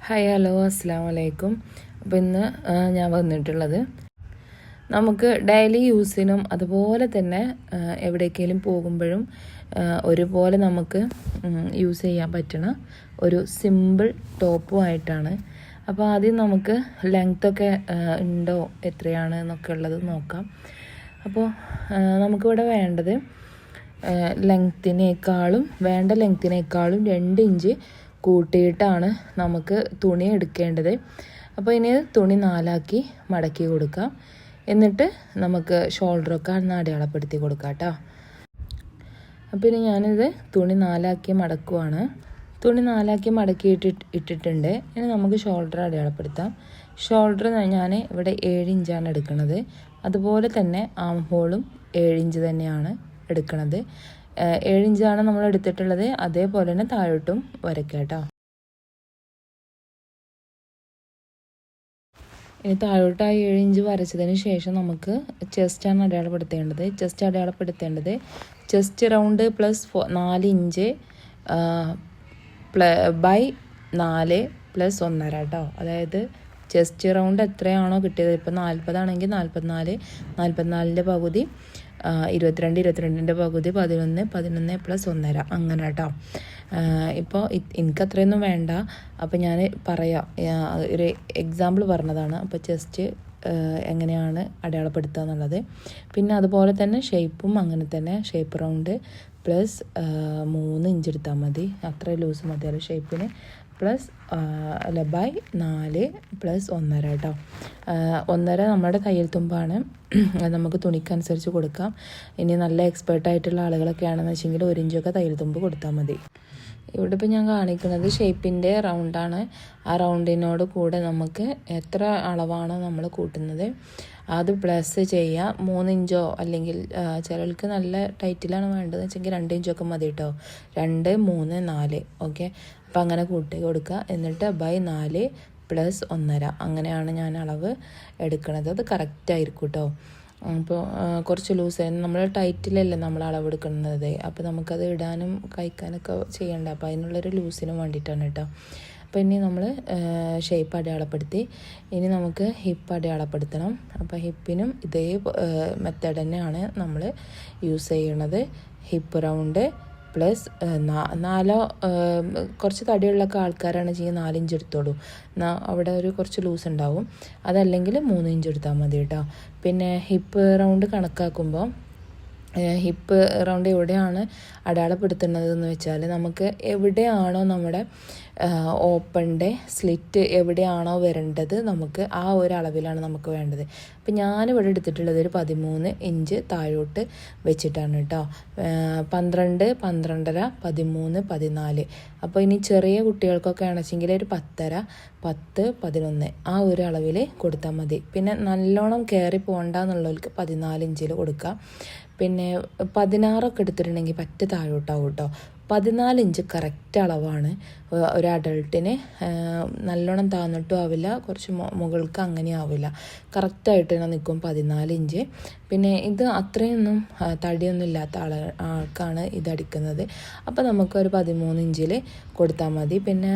Hi hello അസ്സാം വലൈക്കും. അപ്പോൾ ഇന്ന് ഞാൻ വന്നിട്ടുള്ളത് നമുക്ക് ഡെയിലി യൂസിനും അതുപോലെ തന്നെ എവിടേക്കെങ്കിലും പോകുമ്പോഴും ഒരുപോലെ നമുക്ക് യൂസ് ചെയ്യാൻ പറ്റുന്ന ഒരു സിമ്പിൾ ടോപ്പുമായിട്ടാണ്. അപ്പോൾ ആദ്യം നമുക്ക് ലെങ്ത്തൊക്കെ ഉണ്ടോ എത്രയാണ് എന്നൊക്കെ ഉള്ളത് നോക്കാം. അപ്പോൾ നമുക്കിവിടെ വേണ്ടത് വേണ്ട ലെങ്ത്തിനേക്കാളും 2 ഇഞ്ച് കൂട്ടിയിട്ടാണ് നമുക്ക് തുണി എടുക്കേണ്ടത്. അപ്പോൾ ഇനി തുണി 4ആക്കി മടക്കി കൊടുക്കാം. എന്നിട്ട് നമുക്ക് ഷോൾഡറൊക്കെ ഒന്ന് അടയാളപ്പെടുത്തി കൊടുക്കാം കേട്ടോ. അപ്പോൾ ഇനി ഞാനിത് തുണി 4ആക്കി മടക്കുവാണ്. തുണി 4ആക്കി മടക്കി ഇട്ടിട്ടുണ്ട്. ഇനി നമുക്ക് ഷോൾഡർ അടയാളപ്പെടുത്താം. ഷോൾഡർ ഞാൻ ഇവിടെ 7 ഇഞ്ചാണ് എടുക്കുന്നത്. അതുപോലെ തന്നെ ആം ഹോളും 7 ഇഞ്ച് തന്നെയാണ് എടുക്കുന്നത്. 7 ഇഞ്ചാണ് നമ്മൾ എടുത്തിട്ടുള്ളത്. അതേപോലെ തന്നെ താഴോട്ടും വരയ്ക്കാം കേട്ടോ. ഇനി താഴോട്ടായി 7 ഇഞ്ച് വരച്ചതിന് ശേഷം നമുക്ക് ചെസ്റ്റാണ് അടയാളപ്പെടുത്തേണ്ടത്. Chest round plus 4 inch by 4 plus 1.5 കേട്ടോ. അതായത് ചെസ്റ്റ് റൗണ്ട് എത്രയാണോ കിട്ടിയത്, ഇപ്പോൾ 40 ആണെങ്കിൽ 44, 44ൻ്റെ പകുതി 22, 22ൻ്റെ പകുതി 11, 11 പ്ലസ് 1.5 അങ്ങനെ കേട്ടോ. ഇപ്പോൾ എനിക്കത്രയൊന്നും വേണ്ട. അപ്പോൾ ഞാൻ പറയാം, ഒരു എക്സാമ്പിൾ പറഞ്ഞതാണ്. അപ്പോൾ ചെസ്റ്റ് എങ്ങനെയാണ് അടയാളപ്പെടുത്തുക എന്നുള്ളത്. പിന്നെ അതുപോലെ തന്നെ ഷേപ്പും അങ്ങനെ തന്നെ. ഷേപ്പ് റൗണ്ട് പ്ലസ് 3 ഇഞ്ച് എടുത്താൽ മതി. അത്ര ലൂസ് മതിയല്ലോ ഷേപ്പിന്. പ്ലസ് ബൈ 4 പ്ലസ് 1.5 കേട്ടോ. 1.5 നമ്മുടെ തയ്യൽ തുമ്പാണ്. അത് നമുക്ക് തുണിക്കനുസരിച്ച് കൊടുക്കാം. ഇനി നല്ല എക്സ്പേർട്ടായിട്ടുള്ള ആളുകളൊക്കെ ആണെന്ന് വെച്ചെങ്കിൽ 1 ഇഞ്ചൊക്കെ തയ്യൽ തുമ്പ് കൊടുത്താൽ മതി. ഇവിടെ ഇപ്പോൾ ഞാൻ കാണിക്കുന്നത് ഷേപ്പിൻ്റെ റൗണ്ടാണ്. ആ റൗണ്ടിനോട് കൂടെ നമുക്ക് എത്ര അളവാണോ നമ്മൾ കൂട്ടുന്നത് അത് പ്ലസ് ചെയ്യുക. 3 ഇഞ്ചോ അല്ലെങ്കിൽ ചിലർക്ക് നല്ല ടൈറ്റിലാണ് വേണ്ടതെന്ന് വെച്ചെങ്കിൽ 2 ഇഞ്ചൊക്കെ മതി കേട്ടോ. 2, 3, 4 ഓക്കെ. അപ്പോൾ അങ്ങനെ കൂട്ടി കൊടുക്കുക. എന്നിട്ട് ബൈ 4 പ്ലസ് 1.5 അങ്ങനെയാണ് ഞാൻ അളവ് എടുക്കുന്നത്. അത് കറക്റ്റായിരിക്കും കേട്ടോ. അപ്പോൾ കുറച്ച് ലൂസ് നമ്മൾ ടൈറ്റിലല്ലേ നമ്മൾ അളവെടുക്കുന്നത്. അപ്പോൾ നമുക്കത് ഇടാനും കഴിക്കാനൊക്കെ ചെയ്യണ്ട. അപ്പോൾ അതിനുള്ളൊരു ലൂസിനും വേണ്ടിയിട്ടാണ് കേട്ടോ. അപ്പോൾ ഇനി നമ്മൾ ഷേപ്പ് അടയാളപ്പെടുത്തി. ഇനി നമുക്ക് ഹിപ്പ് അടയാളപ്പെടുത്തണം. അപ്പോൾ ഹിപ്പിനും ഇതേ മെത്തേഡ് തന്നെയാണ് നമ്മൾ യൂസ് ചെയ്യണത്. ഹിപ്പ് റൗണ്ട് പ്ലസ് 4 കുറച്ച് തടിയുള്ളൊക്കെ ആൾക്കാരാണ് ചെയ്യുക 4 ഇഞ്ച് എടുത്തോളൂ. അവിടെ ഒരു കുറച്ച് ലൂസ് ഉണ്ടാവും. അതല്ലെങ്കിൽ 3 ഇഞ്ച് എടുത്താൽ മതി കേട്ടോ. പിന്നെ ഹിപ്പ് റൗണ്ട് കണക്കാക്കുമ്പോൾ ഹിപ്പ് റൗണ്ട് എവിടെയാണ് അടയാളപ്പെടുത്തുന്നതെന്ന് വെച്ചാൽ നമുക്ക് എവിടെയാണോ നമ്മുടെ ഓപ്പണിൻ്റെ സ്ലിറ്റ് എവിടെയാണോ വരേണ്ടത് നമുക്ക് ആ ഒരു അളവിലാണ് നമുക്ക് വേണ്ടത്. അപ്പം ഞാനിവിടെ എടുത്തിട്ടുള്ളത് ഒരു 13 ഇഞ്ച് താഴോട്ട് വെച്ചിട്ടാണ് കേട്ടോ. 12, 12.5, 13, 14. അപ്പോൾ ഇനി ചെറിയ കുട്ടികൾക്കൊക്കെ ആണെച്ചെങ്കിൽ ഒരു 10.5, 10, 11 ആ ഒരു അളവിൽ കൊടുത്താൽ മതി. പിന്നെ നല്ലോണം കയറി പോകണ്ട എന്നുള്ളവർക്ക് 14 ഇഞ്ചിൽ കൊടുക്കാം. പിന്നെ 16 എടുത്തിട്ടുണ്ടെങ്കിൽ പറ്റ താഴോട്ടാവും കേട്ടോ. 14 ഇഞ്ച് കറക്റ്റ് അളവാണ്. ഒരു അഡൾട്ടിന് നല്ലോണം താന്നിട്ടും ആവില്ല, കുറച്ച് മുകൾക്ക് അങ്ങനെ ആവില്ല. കറക്റ്റായിട്ട് തന്നെ നിൽക്കും 14 ഇഞ്ച്. പിന്നെ ഇത് അത്രയൊന്നും തടിയൊന്നും ഇല്ലാത്ത ആൾക്കാണ് ഇതടിക്കുന്നത്. അപ്പോൾ നമുക്കൊരു 13 ഇഞ്ചിൽ കൊടുത്താൽ മതി. പിന്നെ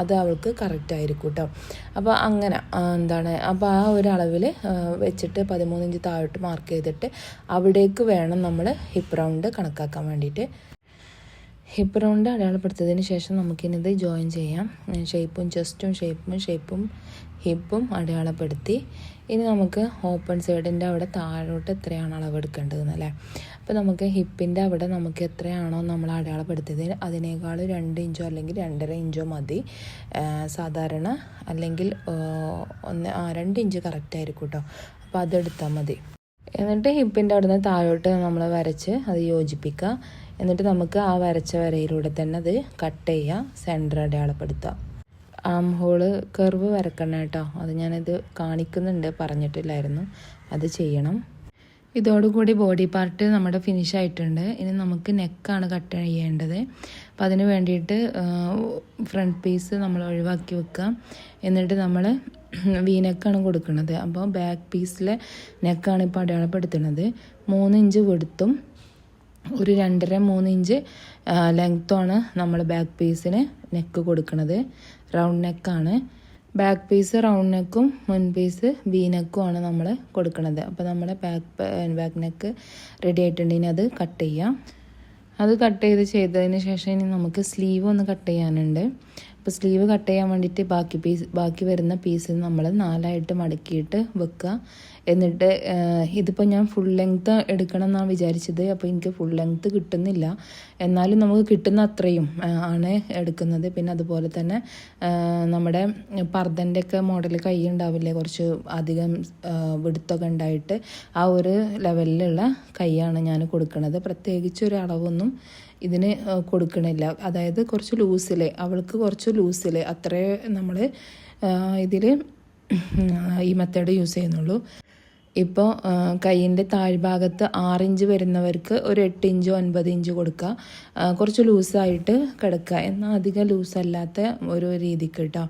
അത് അവൾക്ക് കറക്റ്റായിരിക്കും കേട്ടോ. അപ്പോൾ അങ്ങനെ അപ്പോൾ ആ ഒരു അളവിൽ വെച്ചിട്ട് 13 ഇഞ്ച് താഴോട്ട് മാർക്ക് ചെയ്തിട്ട് അവിടേക്ക് വേണം നമ്മൾ ഹിപ്പ് റൗണ്ട് കണക്കാക്കാൻ വേണ്ടിയിട്ട്. ഹിപ്പ് റൗണ്ട് അടയാളപ്പെടുത്തിയതിന് ശേഷം നമുക്കിനിത് ജോയിൻ ചെയ്യാം. ഷേപ്പും ചെസ്റ്റും ഷേപ്പും ഹിപ്പും അടയാളപ്പെടുത്തി. ഇനി നമുക്ക് ഓപ്പൺ സൈഡിൻ്റെ അവിടെ താഴോട്ട് എത്രയാണ് അളവെടുക്കേണ്ടതെന്നല്ലേ. അപ്പോൾ നമുക്ക് ഹിപ്പിൻ്റെ അവിടെ നമുക്ക് എത്രയാണോ നമ്മൾ അടയാളപ്പെടുത്തിയത് അതിനേക്കാൾ 2 ഇഞ്ചോ അല്ലെങ്കിൽ 2.5 ഇഞ്ചോ മതി സാധാരണ. അല്ലെങ്കിൽ 2 ഇഞ്ച് കറക്റ്റായിരിക്കും കേട്ടോ. അപ്പോൾ അതെടുത്താൽ മതി. എന്നിട്ട് ഹിപ്പിൻ്റെ അവിടെ നിന്ന് താഴോട്ട് നമ്മൾ വരച്ച് അത് യോജിപ്പിക്കുക. എന്നിട്ട് നമുക്ക് ആ വരച്ച വരയിലൂടെ തന്നെ അത് കട്ട് ചെയ്യുക. സെൻറ്റർ അടയാളപ്പെടുത്തുക. ആം ഹോള് കർവ് വരക്കണം കേട്ടോ. അത് ഞാനിത് കാണിക്കുന്നുണ്ട്, പറഞ്ഞിട്ടില്ലായിരുന്നു. അത് ചെയ്യണം. ഇതോടുകൂടി ബോഡി പാർട്ട് നമ്മുടെ ഫിനിഷ് ആയിട്ടുണ്ട്. ഇനി നമുക്ക് നെക്കാണ് കട്ട് ചെയ്യേണ്ടത്. അപ്പോൾ അതിന് വേണ്ടിയിട്ട് ഫ്രണ്ട് പീസ് നമ്മൾ ഒഴിവാക്കി വെക്കുക. എന്നിട്ട് നമ്മൾ നെക്കാണ് കൊടുക്കുന്നത്. അപ്പോൾ ബാക്ക് പീസിലെ നെക്കാണ് ഇപ്പോൾ അടയാളപ്പെടുത്തുന്നത്. 3 ഇഞ്ച് വെടുത്തും ഒരു 2.5-3 ഇഞ്ച് ലെങ്ത്താണ് നമ്മൾ ബാക്ക് പീസിന് നെക്ക് കൊടുക്കുന്നത്. റൗണ്ട് നെക്കാണ്. ബാക്ക് പീസ് റൗണ്ട് നെക്കും മുൻ പീസ് വി നെക്കും ആണ് നമ്മൾ കൊടുക്കുന്നത്. അപ്പോൾ നമ്മുടെ ബാക്ക് നെക്ക് റെഡി ആയിട്ടുണ്ടെങ്കിൽ അത് കട്ട് ചെയ്യാം. അത് കട്ട് ചെയ്തതിന് ശേഷം ഇനി നമുക്ക് സ്ലീവ് ഒന്ന് കട്ട് ചെയ്യാനുണ്ട്. അപ്പോൾ സ്ലീവ് കട്ട് ചെയ്യാൻ വേണ്ടിയിട്ട് ബാക്കി വരുന്ന പീസ് നമ്മൾ 4ആയിട്ട് മടക്കിയിട്ട് വെക്കുക. എന്നിട്ട് ഇതിപ്പോൾ ഞാൻ ഫുൾ ലെങ്ത്ത് എടുക്കണം എന്നാണ് വിചാരിച്ചത്. അപ്പോൾ എനിക്ക് ഫുൾ ലെങ്ത്ത് കിട്ടുന്നില്ല. എന്നാലും നമുക്ക് കിട്ടുന്ന അത്രയും ആണ് എടുക്കുന്നത്. പിന്നെ അതുപോലെ തന്നെ നമ്മുടെ പർദ്ദൻ്റെ ഒക്കെ മോഡൽ കൈ ഉണ്ടാവില്ലേ, കുറച്ച് അധികം വിടുത്തൊക്കെ ഉണ്ടായിട്ട് ആ ഒരു ലെവലിലുള്ള കൈയാണ് ഞാൻ കൊടുക്കുന്നത്. പ്രത്യേകിച്ച് ഒരു അളവൊന്നും ഇതിന് കൊടുക്കണില്ല. അതായത് കുറച്ച് ലൂസിൽ, അവൾക്ക് കുറച്ച് ലൂസിൽ അത്രേ നമ്മൾ ഇതിൽ ഈ മെത്തേഡ് യൂസ് ചെയ്യുന്നുള്ളൂ. ഇപ്പോൾ കൈയിൻ്റെ താഴ്ഭാഗത്ത് 6 ഇഞ്ച് വരുന്നവർക്ക് ഒരു 8 ഇഞ്ചോ 9 ഇഞ്ച് കൊടുക്കുക. കുറച്ച് ലൂസായിട്ട് കിടക്കുക, എന്നാൽ അധികം ലൂസല്ലാത്ത ഒരു രീതിക്ക് കേട്ടോ.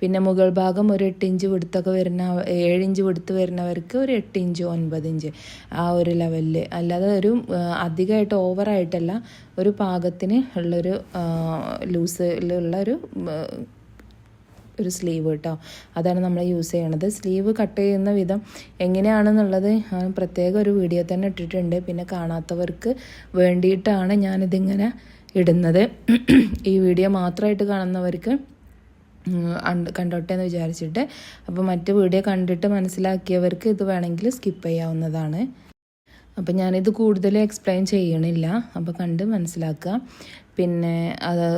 പിന്നെ മുകൾ ഭാഗം ഒരു 8 ഇഞ്ച് വിടുത്തൊക്കെ 7 ഇഞ്ച് വിടുത്ത് വരുന്നവർക്ക് ഒരു 8 ഇഞ്ചോ 9 ഇഞ്ച് ആ ഒരു ലെവലിൽ. അല്ലാതെ ഒരു അധികമായിട്ട് ഓവറായിട്ടല്ല, ഒരു പാകത്തിന് ഉള്ളൊരു ലൂസിലുള്ള ഒരു സ്ലീവ് കേട്ടോ. അതാണ് നമ്മൾ യൂസ് ചെയ്യണത്. സ്ലീവ് കട്ട് ചെയ്യുന്ന വിധം എങ്ങനെയാണെന്നുള്ളത് പ്രത്യേക ഒരു വീഡിയോ തന്നെ ഇട്ടിട്ടുണ്ട്. പിന്നെ കാണാത്തവർക്ക് വേണ്ടിയിട്ടാണ് ഞാനിതിങ്ങനെ ഇടുന്നത്. ഈ വീഡിയോ മാത്രമായിട്ട് കാണുന്നവർക്ക് കണ്ടോട്ടെ എന്ന് വിചാരിച്ചിട്ട്. അപ്പോൾ മറ്റ് വീഡിയോ കണ്ടിട്ട് മനസ്സിലാക്കിയവർക്ക് ഇത് വേണമെങ്കിൽ സ്കിപ്പ് ചെയ്യാവുന്നതാണ്. അപ്പോൾ ഞാനിത് കൂടുതൽ എക്സ്പ്ലെയിൻ ചെയ്യണില്ല, അപ്പോൾ കണ്ട് മനസ്സിലാക്കുക. പിന്നെ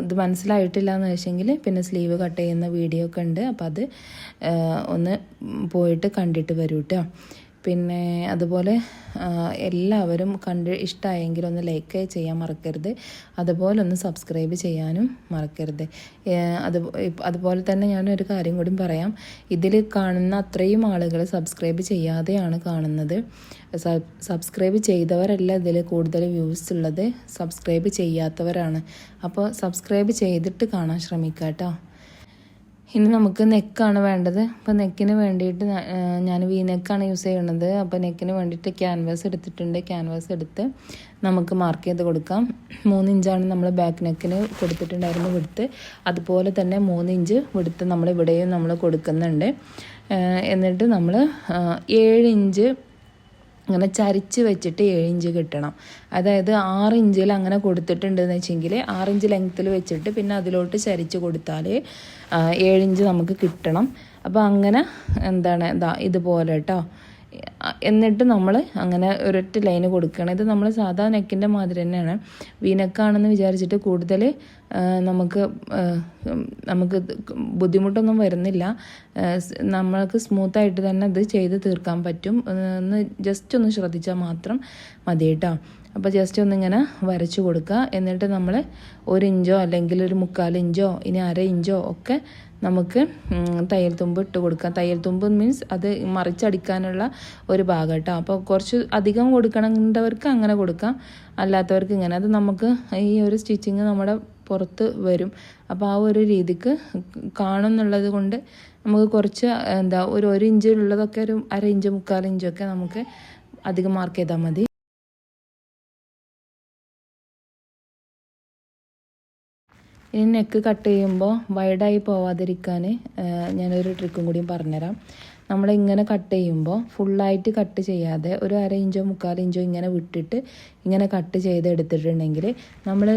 ഇത് മനസ്സിലായിട്ടില്ല എന്ന് വെച്ചെങ്കിൽ പിന്നെ സ്ലീവ് കട്ട് ചെയ്യുന്ന വീഡിയോ ഒക്കെ ഉണ്ട്, അപ്പോൾ അത് ഒന്ന് പോയിട്ട് കണ്ടിട്ട് വരൂ കേട്ടോ. പിന്നെ അതുപോലെ എല്ലാവരും കണ്ട് ഇഷ്ടമായെങ്കിൽ ഒന്ന് ലൈക്ക് ചെയ്യാൻ മറക്കരുത്. അതുപോലെ ഒന്ന് സബ്സ്ക്രൈബ് ചെയ്യാനും മറക്കരുത്. അതുപോലെ തന്നെ ഞാനൊരു കാര്യം കൂടി പറയാം. ഇതിൽ കാണുന്ന അത്രയും ആളുകൾ സബ്സ്ക്രൈബ് ചെയ്യാതെയാണ് കാണുന്നത്. സബ്സ്ക്രൈബ് ചെയ്തവരല്ല ഇതിൽ കൂടുതൽ വ്യൂസ് ഉള്ളത്, സബ്സ്ക്രൈബ് ചെയ്യാത്തവരാണ്. അപ്പോൾ സബ്സ്ക്രൈബ് ചെയ്തിട്ട് കാണാൻ ശ്രമിക്കുക കേട്ടോ. ഇനി നമുക്ക് നെക്കാണ് വേണ്ടത്. അപ്പോൾ നെക്കിന് വേണ്ടിയിട്ട് ഞാൻ വി നെക്കാണ് യൂസ് ചെയ്യുന്നത്. അപ്പോൾ നെക്കിന് വേണ്ടിയിട്ട് ക്യാൻവാസ് എടുത്തിട്ടുണ്ട്. ക്യാൻവാസ് എടുത്ത് നമുക്ക് മാർക്ക് ചെയ്ത് കൊടുക്കാം. 3 ഇഞ്ചാണ് നമ്മൾ ബാക്ക് നെക്കിന് കൊടുത്തിട്ടുണ്ടായിരുന്നു വിടുത്ത്. അതുപോലെ തന്നെ 3 ഇഞ്ച് വിടുത്ത് നമ്മൾ ഇവിടെയും നമ്മൾ കൊടുക്കുന്നുണ്ട്. എന്നിട്ട് നമ്മൾ 7 ഇഞ്ച് അങ്ങനെ ചരിച്ച് വെച്ചിട്ട് 7 ഇഞ്ച് കിട്ടണം. അതായത് 6 ഇഞ്ചിൽ അങ്ങനെ കൊടുത്തിട്ടുണ്ടെന്ന് വെച്ചെങ്കിൽ 6 ഇഞ്ച് ലെങ്ത്തിൽ വെച്ചിട്ട് പിന്നെ അതിലോട്ട് ചരിച്ച് കൊടുത്താൽ 7 ഇഞ്ച് നമുക്ക് കിട്ടണം. അപ്പോൾ അങ്ങനെ ഇതുപോലെ കേട്ടോ. എന്നിട്ട് നമ്മൾ അങ്ങനെ ഒരൊറ്റ ലൈന് കൊടുക്കണം. ഇത് നമ്മൾ സാധാ നെക്കിൻ്റെ മാതിരി തന്നെയാണ്. വീനെക്കാണെന്ന് വിചാരിച്ചിട്ട് കൂടുതൽ നമുക്ക് ബുദ്ധിമുട്ടൊന്നും വരുന്നില്ല. നമ്മൾക്ക് സ്മൂത്തായിട്ട് തന്നെ ഇത് ചെയ്ത് തീർക്കാൻ പറ്റും. ഒന്ന് ജസ്റ്റ് ഒന്ന് ശ്രദ്ധിച്ചാൽ മാത്രം മതി കേട്ടോ. അപ്പോൾ ജസ്റ്റ് ഒന്നിങ്ങനെ വരച്ചു കൊടുക്കുക. എന്നിട്ട് നമ്മൾ 1 ഇഞ്ചോ അല്ലെങ്കിൽ ഒരു 1/4 ഇഞ്ചോ ഇനി 1/2 ഇഞ്ചോ ഒക്കെ നമുക്ക് തയ്യൽ തുമ്പ് ഇട്ട് കൊടുക്കാം. തയ്യൽ തുമ്പ് മീൻസ് അത് മറിച്ചടിക്കാനുള്ള ഒരു ഭാഗം കേട്ടോ. അപ്പോൾ കുറച്ച് അധികം കൊടുക്കണമെന്നവർക്ക് അങ്ങനെ കൊടുക്കാം, അല്ലാത്തവർക്ക് ഇങ്ങനെ. അത് നമുക്ക് ഈ ഒരു സ്റ്റിച്ചിങ് നമ്മുടെ പുറത്ത് വരും. അപ്പോൾ ആ ഒരു രീതിക്ക് കാണുന്നുള്ളത് കൊണ്ട് നമുക്ക് കുറച്ച് ഒരു 1 ഇഞ്ചിലുള്ളതൊക്കെ ഒരു 1/2 ഇഞ്ച് 1/4 ഇഞ്ചൊക്കെ നമുക്ക് അധികം മാർക്ക് ചെയ്താൽ മതി. ഇനി നെക്ക് കട്ട് ചെയ്യുമ്പോൾ വൈഡായി പോവാതിരിക്കാൻ ഞാനൊരു ട്രിക്കും കൂടിയും പറഞ്ഞുതരാം. നമ്മളിങ്ങനെ കട്ട് ചെയ്യുമ്പോൾ ഫുള്ളായിട്ട് കട്ട് ചെയ്യാതെ ഒരു 1/2 ഇഞ്ചോ 1/4 ഇഞ്ചോ ഇങ്ങനെ വിട്ടിട്ട് ഇങ്ങനെ കട്ട് ചെയ്തെടുത്തിട്ടുണ്ടെങ്കിൽ നമ്മൾ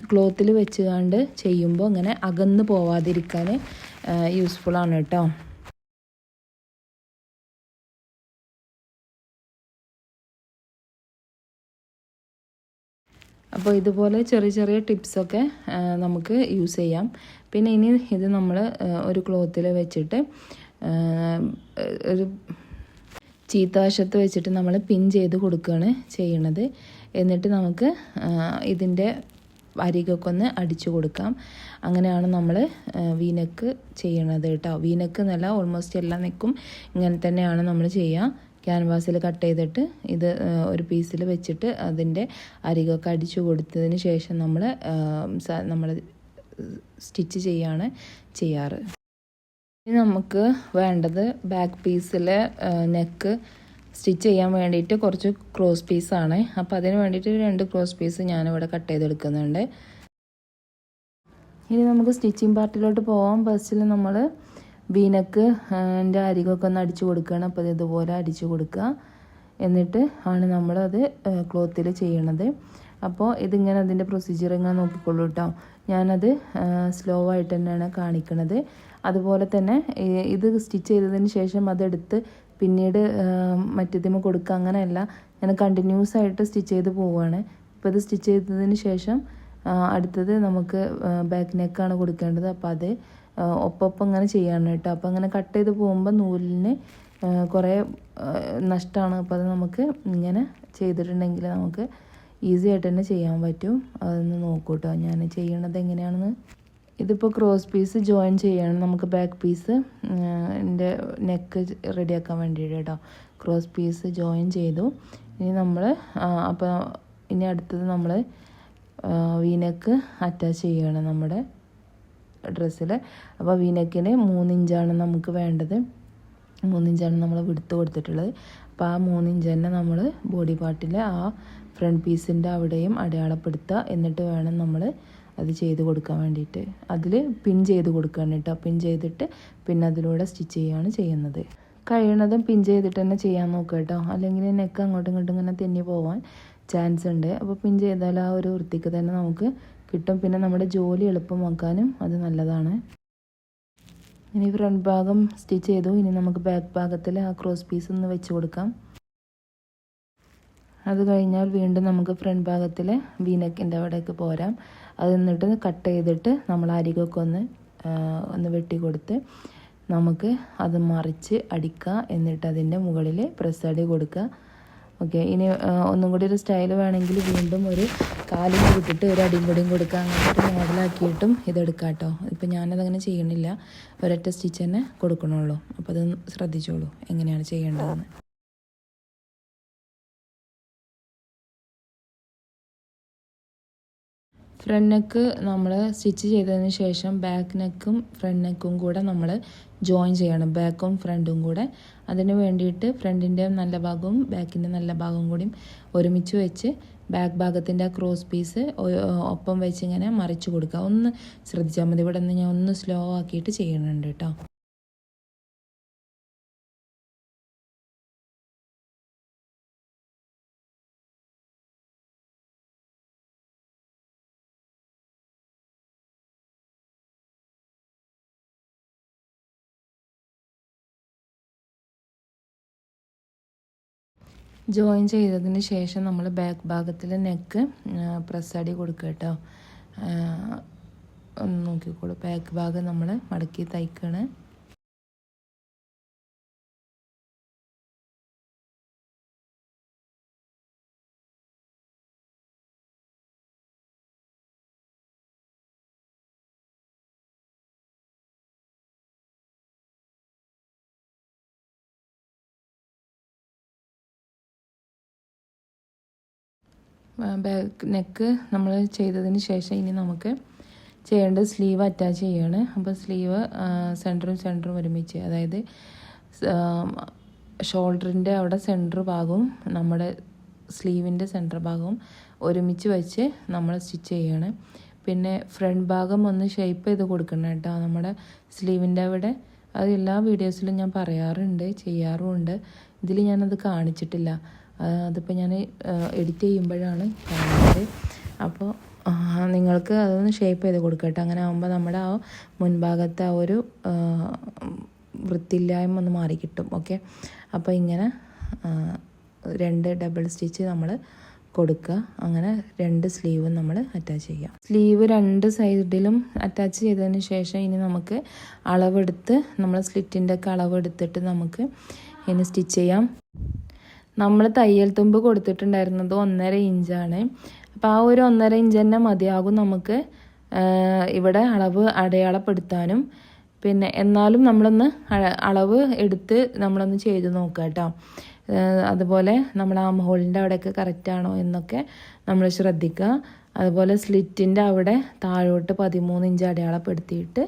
ക്ലോത്തിൽ വെച്ചുകൊണ്ട് ചെയ്യുമ്പോൾ ഇങ്ങനെ അകന്ന് പോവാതിരിക്കാൻ യൂസ്ഫുള്ളാണ് കേട്ടോ. അപ്പോൾ ഇതുപോലെ ചെറിയ ചെറിയ ടിപ്സൊക്കെ നമുക്ക് യൂസ് ചെയ്യാം. പിന്നെ ഇനി ഇത് നമ്മൾ ഒരു ക്ലോത്തിൽ വെച്ചിട്ട് ഒരു ചീത്തവശത്ത് വെച്ചിട്ട് നമ്മൾ പിൻ ചെയ്ത് കൊടുക്കുകയാണ് ചെയ്യണത്. എന്നിട്ട് നമുക്ക് ഇതിൻ്റെ അരികൊക്കെ ഒന്ന് അടിച്ചു കൊടുക്കാം. അങ്ങനെയാണ് നമ്മൾ വീനെക്ക് ചെയ്യണത് കേട്ടോ. വീനെക്ക് എന്നല്ല, ഓൾമോസ്റ്റ് എല്ലാ നെക്കും ഇങ്ങനെ തന്നെയാണ് നമ്മൾ ചെയ്യുക. ക്യാൻവാസിൽ കട്ട് ചെയ്തിട്ട് ഇത് ഒരു പീസിൽ വെച്ചിട്ട് അതിൻ്റെ അരികൊക്കെ അടിച്ചു കൊടുത്തതിന് ശേഷം നമ്മൾ സ്റ്റിച്ച് ചെയ്യാണ് ചെയ്യാറ്. ഇനി നമുക്ക് വേണ്ടത് ബാക്ക് പീസിലെ നെക്ക് സ്റ്റിച്ച് ചെയ്യാൻ വേണ്ടിയിട്ട് കുറച്ച് ക്രോസ് പീസാണ്. അപ്പോൾ അതിന് വേണ്ടിയിട്ട് 2 ക്രോസ് പീസ് ഞാനിവിടെ കട്ട് ചെയ്തെടുക്കുന്നുണ്ട്. ഇനി നമുക്ക് സ്റ്റിച്ചിങ് പാർട്ടിലോട്ട് പോകാം. ഫസ്റ്റിൽ നമ്മൾ വീനക്ക് എൻ്റെ അരികൊക്കെ ഒന്ന് അടിച്ചു കൊടുക്കുകയാണ്. അപ്പോൾ ഇതുപോലെ അടിച്ചു കൊടുക്കുക. എന്നിട്ട് ആണ് നമ്മളത് ക്ലോത്തിൽ ചെയ്യണത്. അപ്പോൾ ഇതിങ്ങനെ അതിൻ്റെ പ്രൊസീജിയർ ഇങ്ങനെ നോക്കിക്കൊള്ളൂ കേട്ടോ. ഞാനത് സ്ലോ ആയിട്ട് തന്നെയാണ് കാണിക്കണത്. അതുപോലെ തന്നെ ഇത് സ്റ്റിച്ച് ചെയ്തതിന് ശേഷം അതെടുത്ത് പിന്നീട് മറ്റേതിമ കൊടുക്കുക, അങ്ങനെയല്ല. ഞാൻ കണ്ടിന്യൂസ് ആയിട്ട് സ്റ്റിച്ച് ചെയ്ത് പോവുകയാണ്. ഇപ്പോൾ ഇത് സ്റ്റിച്ച് ചെയ്തതിന് ശേഷം അടുത്തത് നമുക്ക് ബാക്ക് നെക്കാണ് കൊടുക്കേണ്ടത്. അപ്പോൾ അത് ഒപ്പം ഇങ്ങനെ ചെയ്യാണ് കേട്ടോ. അപ്പോൾ അങ്ങനെ കട്ട് ചെയ്ത് പോകുമ്പോൾ നൂലിന് കുറേ നഷ്ടമാണ്. അപ്പോൾ അത് നമുക്ക് ഇങ്ങനെ ചെയ്തിട്ടുണ്ടെങ്കിൽ നമുക്ക് ഈസി ആയിട്ട് തന്നെ ചെയ്യാൻ പറ്റും. അതൊന്ന് നോക്കൂ കേട്ടോ ഞാൻ ചെയ്യണത് എങ്ങനെയാണെന്ന്. ഇതിപ്പോൾ ക്രോസ് പീസ് ജോയിൻ ചെയ്യണം നമുക്ക് ബാക്ക് പീസ് എൻ്റെ നെക്ക് റെഡിയാക്കാൻ വേണ്ടിയിട്ട് കേട്ടോ. ക്രോസ് പീസ് ജോയിൻ ചെയ്തു. ഇനി നമ്മൾ അപ്പോൾ ഇനി അടുത്തത് നമ്മൾ വീനെക്ക് അറ്റാച്ച് ചെയ്യണം നമ്മുടെ ഡ്രസ്സിൽ. അപ്പോൾ വീനെക്കിന് 3 ഇഞ്ചാണ് നമുക്ക് വേണ്ടത്. 3 ഇഞ്ചാണ് നമ്മൾ വിടുത്ത് കൊടുത്തിട്ടുള്ളത്. അപ്പോൾ ആ 3 ഇഞ്ച് തന്നെ നമ്മൾ ബോഡി പാർട്ടിൽ ആ ഫ്രണ്ട് പീസിൻ്റെ അവിടെയും അടയാളപ്പെടുത്തുക. എന്നിട്ട് വേണം നമ്മൾ അത് ചെയ്ത് കൊടുക്കാൻ വേണ്ടിയിട്ട്. അതിൽ പിൻ ചെയ്ത് കൊടുക്കുകയാണ് കേട്ടോ. പിൻ ചെയ്തിട്ട് പിന്നെ അതിലൂടെ സ്റ്റിച്ച് ചെയ്യുകയാണ് ചെയ്യുന്നത്. കഴിയണതും പിൻ ചെയ്തിട്ട് തന്നെ ചെയ്യാൻ നോക്കുക കേട്ടോ. അല്ലെങ്കിൽ നെക്ക് അങ്ങോട്ടും ഇങ്ങോട്ടും ഇങ്ങനെ തെന്നി പോകാൻ ചാൻസ് ഉണ്ട്. അപ്പോൾ പിൻ ചെയ്താൽ ആ ഒരു വൃത്തിക്ക് തന്നെ നമുക്ക് കിട്ടും. പിന്നെ നമ്മുടെ ജോലി എളുപ്പമാക്കാനും അത് നല്ലതാണ്. ഇനി ഫ്രണ്ട് ഭാഗം സ്റ്റിച്ച് ചെയ്തു. ഇനി നമുക്ക് ബാക്ക് ഭാഗത്തിൽ ആ ക്രോസ് പീസ് ഒന്ന് വെച്ച് കൊടുക്കാം. അത് കഴിഞ്ഞാൽ വീണ്ടും നമുക്ക് ഫ്രണ്ട് ഭാഗത്തിൽ വീനെക്കിൻ്റെ അവിടേക്ക് പോരാം. അത് എന്നിട്ട് കട്ട് ചെയ്തിട്ട് നമ്മൾ അരികൊക്കെ ഒന്ന് വെട്ടി കൊടുത്ത് നമുക്ക് അത് മറിച്ച് അടിക്കുക. എന്നിട്ട് അതിൻ്റെ മുകളിൽ പ്രസ് അടി കൊടുക്കുക. ഓക്കെ, ഇനി ഒന്നും കൂടി ഒരു സ്റ്റൈൽ വേണമെങ്കിൽ വീണ്ടും ഒരു കാലിന് വിട്ടിട്ട് ഒരു അടിയും കൂടിയും കൊടുക്കുക. അങ്ങനെ ഒരു മോഡലാക്കിയിട്ടും ഇതെടുക്കാം കേട്ടോ. ഇപ്പം ഞാനതങ്ങനെ ചെയ്യണില്ല, ഒരൊറ്റ സ്റ്റിച്ച് തന്നെ കൊടുക്കണുള്ളൂ. അപ്പോൾ അത് ശ്രദ്ധിച്ചോളൂ എങ്ങനെയാണ് ചെയ്യേണ്ടതെന്ന്. ഫ്രണ്ട് നെക്ക് നമ്മൾ സ്റ്റിച്ച് ചെയ്തതിന് ശേഷം ബാക്ക് നെക്കും ഫ്രണ്ട് നെക്കും കൂടെ നമ്മൾ ജോയിൻ ചെയ്യണം, ബാക്കും ഫ്രണ്ടും കൂടെ. അതിന് വേണ്ടിയിട്ട് ഫ്രണ്ടിൻ്റെ നല്ല ഭാഗവും ബാക്കിൻ്റെ നല്ല ഭാഗവും കൂടി ഒരുമിച്ച് വെച്ച് ബാക്ക് ഭാഗത്തിൻ്റെ ക്രോസ് പീസ് ഒപ്പം വെച്ച് ഇങ്ങനെ മറിച്ച് കൊടുക്കുക. ഒന്ന് ശ്രദ്ധിച്ചാൽ മതി. ഇവിടെ നിന്ന് ഞാൻ ഒന്ന് സ്ലോ ആക്കിയിട്ട് ചെയ്യണുണ്ട് കേട്ടോ. ജോയിൻ ചെയ്തതിന് ശേഷം നമ്മൾ ബാക്ക് ഭാഗത്തിൽ നെക്ക് പ്രസ് അടി കൊടുക്കുക കേട്ടോ. ഒന്ന് നോക്കിക്കോളൂ, ബാക്ക് ഭാഗം നമ്മൾ മടക്കി തയ്ക്കുകയാണ്. ബാക്ക് നെക്ക് നമ്മൾ ചെയ്തതിന് ശേഷം ഇനി നമുക്ക് ചെയ്യേണ്ടത് സ്ലീവ് അറ്റാച്ച് ചെയ്യാണ്. അപ്പോൾ സ്ലീവ് സെൻറ്ററും ഒരുമിച്ച്, അതായത് ഷോൾഡറിൻ്റെ അവിടെ സെൻറ്റർ ഭാഗവും നമ്മുടെ സ്ലീവിൻ്റെ സെൻറ്റർ ഭാഗവും ഒരുമിച്ച് വെച്ച് നമ്മൾ സ്റ്റിച്ച് ചെയ്യാണ്. പിന്നെ ഫ്രണ്ട് ഭാഗം ഒന്ന് ഷേപ്പ് ചെയ്ത് കൊടുക്കണം കേട്ടോ നമ്മുടെ സ്ലീവിൻ്റെ അവിടെ. അത് എല്ലാ വീഡിയോസിലും ഞാൻ പറയാറുണ്ട്, ചെയ്യാറുമുണ്ട്. ഇതിൽ ഞാനത് കാണിച്ചിട്ടില്ല. അതിപ്പോൾ ഞാൻ എഡിറ്റ് ചെയ്യുമ്പോഴാണ് കാണുന്നത്. അപ്പോൾ നിങ്ങൾക്ക് അതൊന്ന് ഷേപ്പ് ചെയ്ത് കൊടുക്കട്ടെ. അങ്ങനെ ആകുമ്പോൾ നമ്മുടെ ആ മുൻഭാഗത്തെ ആ ഒരു വൃത്തിയില്ലായ്മ ഒന്ന് മാറി കിട്ടും. ഓക്കെ, അപ്പോൾ ഇങ്ങനെ 2 ഡബിൾ സ്റ്റിച്ച് നമ്മൾ കൊടുക്കുക. അങ്ങനെ 2 സ്ലീവും നമ്മൾ അറ്റാച്ച് ചെയ്യാം. സ്ലീവ് 2 സൈഡിലും അറ്റാച്ച് ചെയ്തതിന് ശേഷം ഇനി നമുക്ക് അളവെടുത്ത് നമ്മൾ സ്ലിറ്റിൻ്റെ ഒക്കെ അളവെടുത്തിട്ട് നമുക്ക് ഇനി സ്റ്റിച്ച് ചെയ്യാം. നമ്മൾ തയ്യൽ തുമ്പ് കൊടുത്തിട്ടുണ്ടായിരുന്നത് 1.5 ഇഞ്ചാണ്. അപ്പോൾ ആ ഒരു 1.5 ഇഞ്ച് തന്നെ മതിയാകും നമുക്ക് ഇവിടെ അളവ് അടയാളപ്പെടുത്താനും. പിന്നെ എന്നാലും നമ്മളൊന്ന് അളവ് എടുത്ത് നമ്മളൊന്ന് ചെയ്ത് നോക്കുക കേട്ടോ. അതുപോലെ നമ്മൾ ആം ഹോളിൻ്റെ അവിടെയൊക്കെ കറക്റ്റാണോ എന്നൊക്കെ നമ്മൾ ശ്രദ്ധിക്കുക. അതുപോലെ സ്ലിറ്റിൻ്റെ അവിടെ താഴോട്ട് 13 ഇഞ്ച് അടയാളപ്പെടുത്തിയിട്ട്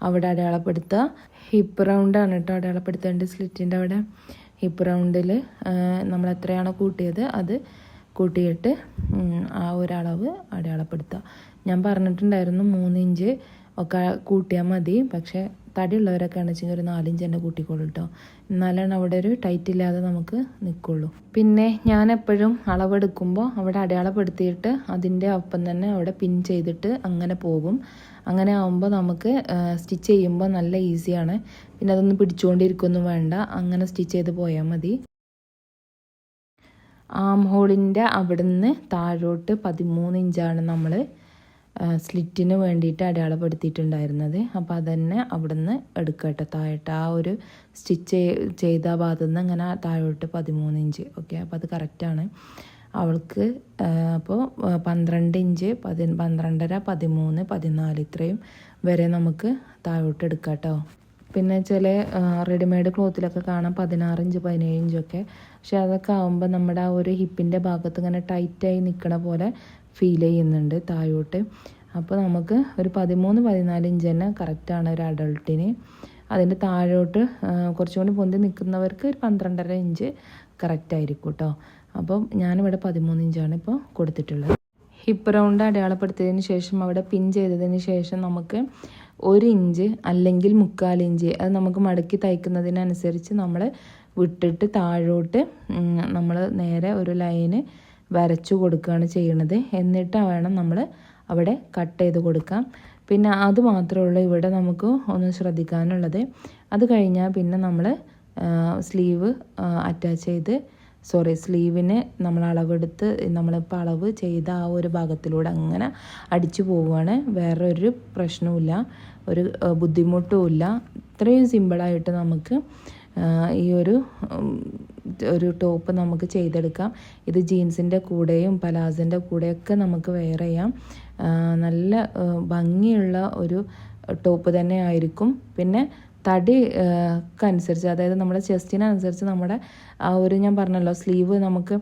അവിടെ അടയാളപ്പെടുത്തുക. ഹിപ്പ് റൗണ്ടാണ് കേട്ടോ അടയാളപ്പെടുത്തേണ്ടത് സ്ലിറ്റിൻ്റെ അവിടെ. ഹിപ്പ് റൗണ്ടിൽ നമ്മൾ എത്രയാണോ കൂട്ടിയത് അത് കൂട്ടിയിട്ട് ആ ഒരളവ് അടയാളപ്പെടുത്തുക. ഞാൻ പറഞ്ഞിട്ടുണ്ടായിരുന്നു 3 ഇഞ്ച് ഒക്കെ കൂട്ടിയാൽ മതി, പക്ഷേ തടിയുള്ളവരൊക്കെ ആണെന്നുവെച്ചെങ്കിൽ ഒരു 4 ഇഞ്ച് തന്നെ കൂട്ടിക്കോളൂ കേട്ടോ. എന്നാലാണ് അവിടെ ഒരു ടൈറ്റ് ഇല്ലാതെ നമുക്ക് നിൽക്കുള്ളൂ. പിന്നെ ഞാൻ എപ്പോഴും അളവെടുക്കുമ്പോൾ അവിടെ അടയാളപ്പെടുത്തിയിട്ട് അതിൻ്റെ ഒപ്പം തന്നെ അവിടെ പിൻ ചെയ്തിട്ട് അങ്ങനെ പോകും. അങ്ങനെ ആകുമ്പോൾ നമുക്ക് സ്റ്റിച്ച് ചെയ്യുമ്പോൾ നല്ല ഈസിയാണ്. പിന്നെ അതൊന്നും പിടിച്ചുകൊണ്ടിരിക്കൊന്നും വേണ്ട, അങ്ങനെ സ്റ്റിച്ച് ചെയ്ത് പോയാൽ മതി. ആം ഹോളിൻ്റെ അവിടുന്ന് താഴോട്ട് 13 ഇഞ്ചാണ് നമ്മൾ സ്ലിറ്റിന് വേണ്ടിയിട്ട് അടയാളപ്പെടുത്തിയിട്ടുണ്ടായിരുന്നത്. അപ്പോൾ അതന്നെ അവിടുന്ന് എടുക്കുക കേട്ടോ, താഴോട്ട് ആ ഒരു സ്റ്റിച്ച് ചെയ്ത ഭാഗത്തു നിന്ന് അങ്ങനെ താഴോട്ട് 13 ഇഞ്ച്. ഓക്കെ, അപ്പോൾ അത് കറക്റ്റാണ് അവൾക്ക്. അപ്പോൾ 12 ഇഞ്ച് 12.5 13 14 ഇത്രയും വരെ നമുക്ക് താഴോട്ട് എടുക്കാം കേട്ടോ. പിന്നെ ചില റെഡിമെയ്ഡ് ക്ലോത്തിലൊക്കെ കാണാം 16 ഇഞ്ച് 17 ഇഞ്ചൊക്കെ. പക്ഷെ അതൊക്കെ ആകുമ്പോൾ നമ്മുടെ ആ ഒരു ഹിപ്പിൻ്റെ ഭാഗത്ത് ഇങ്ങനെ ടൈറ്റായി നിൽക്കണ പോലെ ഫീൽ ചെയ്യുന്നുണ്ട് താഴോട്ട്. അപ്പോൾ നമുക്ക് ഒരു 13-14 ഇഞ്ച് തന്നെ കറക്റ്റാണ് ഒരു അഡൾട്ടിന്. അതിൻ്റെ താഴോട്ട് കുറച്ചും കൂടി പൊന്തി നിൽക്കുന്നവർക്ക് ഒരു 12.5 ഇഞ്ച് കറക്റ്റായിരിക്കും കേട്ടോ. അപ്പം ഞാനിവിടെ 13 ഇഞ്ചാണ് ഇപ്പോൾ കൊടുത്തിട്ടുള്ളത്. ഹിപ്പ് റൗണ്ട് അടയാളപ്പെടുത്തിയതിന് ശേഷം അവിടെ പിൻ ചെയ്തതിന് ശേഷം നമുക്ക് 1 ഇഞ്ച് അല്ലെങ്കിൽ 1/4 ഇഞ്ച് അത് നമുക്ക് മടക്കി തയ്ക്കുന്നതിനനുസരിച്ച് നമ്മൾ വിട്ടിട്ട് താഴോട്ട് നമ്മൾ നേരെ ഒരു ലൈന് വരച്ചു കൊടുക്കുകയാണ് ചെയ്യണത്. എന്നിട്ട് വേണം നമ്മൾ അവിടെ കട്ട് ചെയ്ത് കൊടുക്കാം. പിന്നെ അത് മാത്രമേ ഉള്ളൂ ഇവിടെ നമുക്ക് ഒന്ന് ശ്രദ്ധിക്കാനുള്ളത്. അത് കഴിഞ്ഞാൽ പിന്നെ നമ്മൾ സ്ലീവ് അറ്റാച്ച് ചെയ്ത് സ്ലീവിന് നമ്മൾ അളവെടുത്ത് നമ്മളിപ്പോൾ അളവ് ചെയ്ത ആ ഒരു ഭാഗത്തിലൂടെ അങ്ങനെ അടിച്ചു പോവുകയാണ്. വേറെ ഒരു പ്രശ്നവുമില്ല, ഒരു ബുദ്ധിമുട്ടുമില്ല. ഇത്രയും സിമ്പിളായിട്ട് നമുക്ക് ഈ ഒരു ടോപ്പ് നമുക്ക് ചെയ്തെടുക്കാം. ഇത് ജീൻസിൻ്റെ കൂടെയും പലാസോൻ്റെ കൂടെയൊക്കെ നമുക്ക് വെയർ ചെയ്യാം. നല്ല ഭംഗിയുള്ള ഒരു ടോപ്പ് തന്നെ ആയിരിക്കും. പിന്നെ തടിക്കനുസരിച്ച്, അതായത് നമ്മുടെ ചെസ്റ്റിനനുസരിച്ച് നമ്മുടെ ആ ഒരു ഞാൻ പറഞ്ഞല്ലോ സ്ലീവ് നമുക്ക്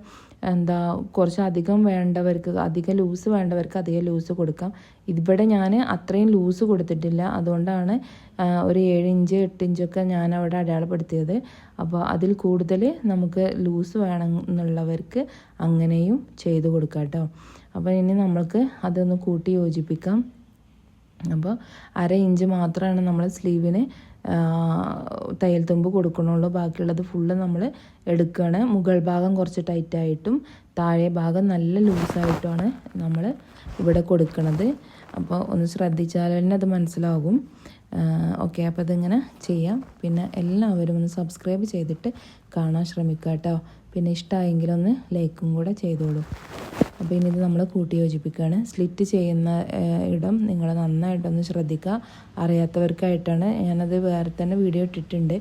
കുറച്ച് അധികം വേണ്ടവർക്ക്, അധികം ലൂസ് വേണ്ടവർക്ക് അധികം ലൂസ് കൊടുക്കാം. ഇവിടെ ഞാൻ അത്രയും ലൂസ് കൊടുത്തിട്ടില്ല, അതുകൊണ്ടാണ് ഒരു 7 ഇഞ്ച് 8 ഇഞ്ചൊക്കെ ഞാൻ അവിടെ അടയാളപ്പെടുത്തിയത്. അപ്പോൾ അതിൽ കൂടുതൽ നമുക്ക് ലൂസ് വേണം എന്നുള്ളവർക്ക് അങ്ങനെയും ചെയ്ത് കൊടുക്കാം കേട്ടോ. അപ്പോൾ ഇനി നമ്മൾക്ക് അതൊന്ന് കൂട്ടി യോജിപ്പിക്കാം. അപ്പോൾ 1/2 ഇഞ്ച് മാത്രമാണ് നമ്മൾ സ്ലീവിന് തയ്യൽ തുമ്പ് കൊടുക്കണുള്ളൂ. ബാക്കിയുള്ളത് ഫുള്ള് നമ്മൾ എടുക്കുകയാണ്. മുകൾ ഭാഗം കുറച്ച് ടൈറ്റായിട്ടും താഴെ ഭാഗം നല്ല ലൂസായിട്ടുമാണ് നമ്മൾ ഇവിടെ കൊടുക്കുന്നത്. അപ്പോൾ ഒന്ന് ശ്രദ്ധിച്ചാൽ തന്നെ അത് മനസ്സിലാകും. ഓക്കെ, അപ്പോൾ അതിങ്ങനെ ചെയ്യാം. പിന്നെ എല്ലാവരും ഒന്ന് സബ്സ്ക്രൈബ് ചെയ്തിട്ട് കാണാൻ ശ്രമിക്കുക കേട്ടോ. പിന്നെ ഇഷ്ടമായെങ്കിൽ ഒന്ന് ലൈക്കും കൂടെ ചെയ്തോളൂ. അപ്പോൾ ഇനി ഇത് നമ്മൾ കൂട്ടി യോജിപ്പിക്കുകയാണ്. സ്ലിറ്റ് ചെയ്യുന്ന ഇടം നിങ്ങൾ നന്നായിട്ടൊന്ന് ശ്രദ്ധിക്കുക. അറിയാത്തവർക്കായിട്ടാണ്, ഞാനത് വേറെ തന്നെ വീഡിയോ ഇട്ടിട്ടുണ്ട്.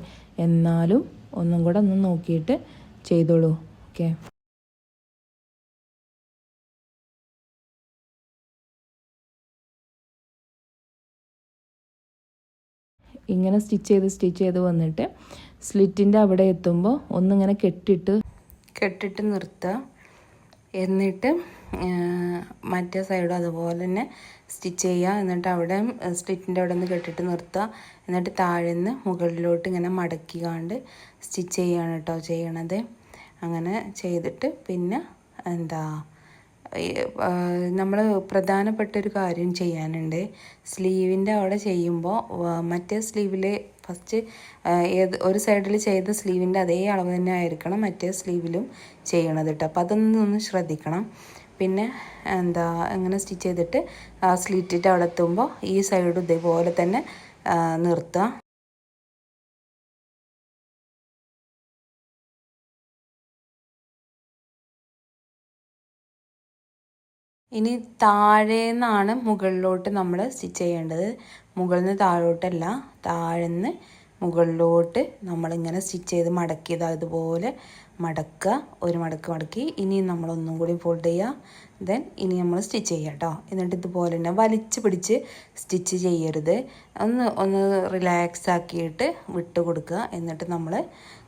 എന്നാലും ഒന്നും കൂടെ ഒന്ന് നോക്കിയിട്ട് ചെയ്തോളൂ. ഓക്കെ, ഇങ്ങനെ സ്റ്റിച്ച് ചെയ്ത് വന്നിട്ട് സ്ലിറ്റിൻ്റെ അവിടെ എത്തുമ്പോൾ ഒന്നിങ്ങനെ കെട്ടിട്ട് നിർത്തുക. എന്നിട്ട് മറ്റേ സൈഡും അതുപോലെ തന്നെ സ്റ്റിച്ച് ചെയ്യുക. എന്നിട്ട് അവിടെ സ്ലിറ്റിൻ്റെ അവിടെ നിന്ന് കെട്ടിട്ട് നിർത്തുക. എന്നിട്ട് താഴെ നിന്ന് മുകളിലോട്ട് ഇങ്ങനെ മടക്കിക്കാണ്ട് സ്റ്റിച്ച് ചെയ്യുകയാണ് കേട്ടോ ചെയ്യണത്. അങ്ങനെ ചെയ്തിട്ട് പിന്നെ നമ്മൾ പ്രധാനപ്പെട്ടൊരു കാര്യം ചെയ്യാനുണ്ട്. സ്ലീവിൻ്റെ അവിടെ ചെയ്യുമ്പോൾ മറ്റേ സ്ലീവിൽ ഫസ്റ്റ് ഒരു സൈഡിൽ ചെയ്ത സ്ലീവിൻ്റെ അതേ അളവ് തന്നെ ആയിരിക്കണം മറ്റേ സ്ലീവിലും ചെയ്യണത് കേട്ടോ. അപ്പോൾ അതൊന്ന് ശ്രദ്ധിക്കണം. പിന്നെ അങ്ങനെ സ്റ്റിച്ച് ചെയ്തിട്ട് ആ സ്ലിറ്റിൻ്റെ അവിടെ എത്തുമ്പോൾ ഈ സൈഡ് ഇതേപോലെ തന്നെ നിർത്തുക. ഇനി താഴേന്നാണ് മുകളിലോട്ട് നമ്മൾ സ്റ്റിച്ച് ചെയ്യേണ്ടത്. മുകളിൽ നിന്ന് താഴോട്ടല്ല, താഴെന്ന് മുകളിലോട്ട് നമ്മളിങ്ങനെ സ്റ്റിച്ച് ചെയ്ത് മടക്കിയത് അതുപോലെ മടക്കുക. ഒരു മടക്കി ഇനി നമ്മളൊന്നും കൂടി ഫോൾഡ് ചെയ്യുക. ദെൻ ഇനി നമ്മൾ സ്റ്റിച്ച് ചെയ്യുക കേട്ടോ. എന്നിട്ട് ഇതുപോലെ തന്നെ വലിച്ച് പിടിച്ച് സ്റ്റിച്ച് ചെയ്യരുത്. ഒന്ന് റിലാക്സ് ആക്കിയിട്ട് വിട്ട് കൊടുക്കുക. എന്നിട്ട് നമ്മൾ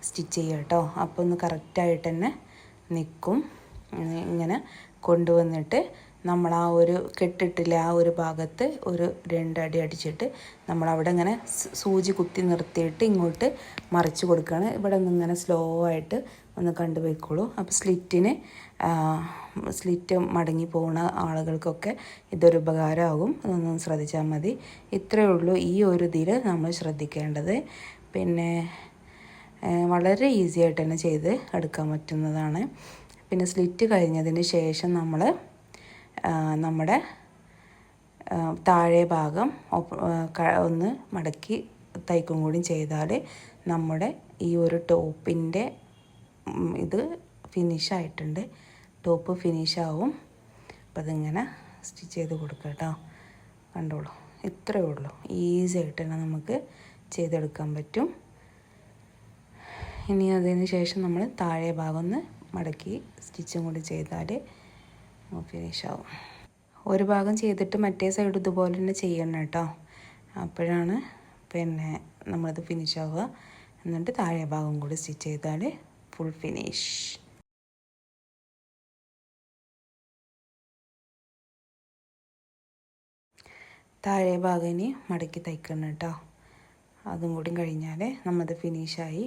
സ്റ്റിച്ച് ചെയ്യുക കേട്ടോ. അപ്പോൾ ഒന്ന് കറക്റ്റായിട്ട് തന്നെ നിൽക്കും. ഇങ്ങനെ കൊണ്ടുവന്നിട്ട് നമ്മൾ ആ ഒരു കെട്ടിട്ടില്ല ആ ഒരു ഭാഗത്ത് ഒരു 2 അടി അടിച്ചിട്ട് നമ്മളവിടെ ഇങ്ങനെ സൂചി കുത്തി നിർത്തിയിട്ട് ഇങ്ങോട്ട് മറിച്ച് കൊടുക്കുകയാണ്. ഇവിടെ നിന്ന് ഇങ്ങനെ സ്ലോ ആയിട്ട് ഒന്ന് കണ്ടുപോയിക്കോളൂ. അപ്പോൾ സ്ലിറ്റ് മടങ്ങി പോകുന്ന ആളുകൾക്കൊക്കെ ഇതൊരു ഉപകാരമാകും. അതൊന്നും ശ്രദ്ധിച്ചാൽ മതി. ഇത്രയേ ഉള്ളൂ ഈ ഒരു ഇതിൽ നമ്മൾ ശ്രദ്ധിക്കേണ്ടത്. പിന്നെ വളരെ ഈസി ആയിട്ട് തന്നെ ചെയ്ത് എടുക്കാൻ പറ്റുന്നതാണ്. പിന്നെ സ്ലിറ്റ് കഴിഞ്ഞതിന് ശേഷം നമ്മൾ നമ്മുടെ താഴെ ഭാഗം ഒന്ന് മടക്കി തയ്ക്കും കൂടി ചെയ്താൽ നമ്മുടെ ഈ ഒരു ടോപ്പിൻ്റെ ഇത് ഫിനിഷായിട്ടുണ്ട്. ടോപ്പ് ഫിനിഷാവും. അപ്പം അതിങ്ങനെ സ്റ്റിച്ച് ചെയ്ത് കൊടുക്കുക കേട്ടോ. കണ്ടോളൂ, ഇത്രയേ ഉള്ളൂ. ഈസി ആയിട്ട് തന്നെ നമുക്ക് ചെയ്തെടുക്കാൻ പറ്റും. ഇനി അതിന് ശേഷം നമ്മൾ താഴെ ഭാഗം ഒന്ന് മടക്കി സ്റ്റിച്ചും കൂടി ചെയ്താൽ ഫിനിഷാവും. ഒരു ഭാഗം ചെയ്തിട്ട് മറ്റേ സൈഡ് ഇതുപോലെ തന്നെ ചെയ്യണം കേട്ടോ. അപ്പോഴാണ് പിന്നെ നമ്മളത് ഫിനിഷാവുക. എന്നിട്ട് താഴെ ഭാഗം കൂടി സ്റ്റിച്ച് ചെയ്താൽ ഫുൾ ഫിനിഷ്. താഴെ ഭാഗം ഇനി മടക്കി തയ്ക്കണം കേട്ടോ. അതും കൂടി കഴിഞ്ഞാൽ നമ്മളത് ഫിനിഷായി.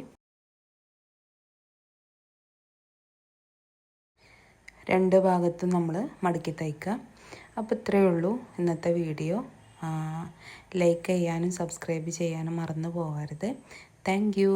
2 ഭാഗത്തും നമ്മൾ മടക്കി തയ്ക്കുക. അപ്പോൾ ഇത്രയേ ഉള്ളൂ ഇന്നത്തെ വീഡിയോ. ലൈക്ക് ചെയ്യാനും സബ്സ്ക്രൈബ് ചെയ്യാനും മറന്നു പോകരുത്. Thank you.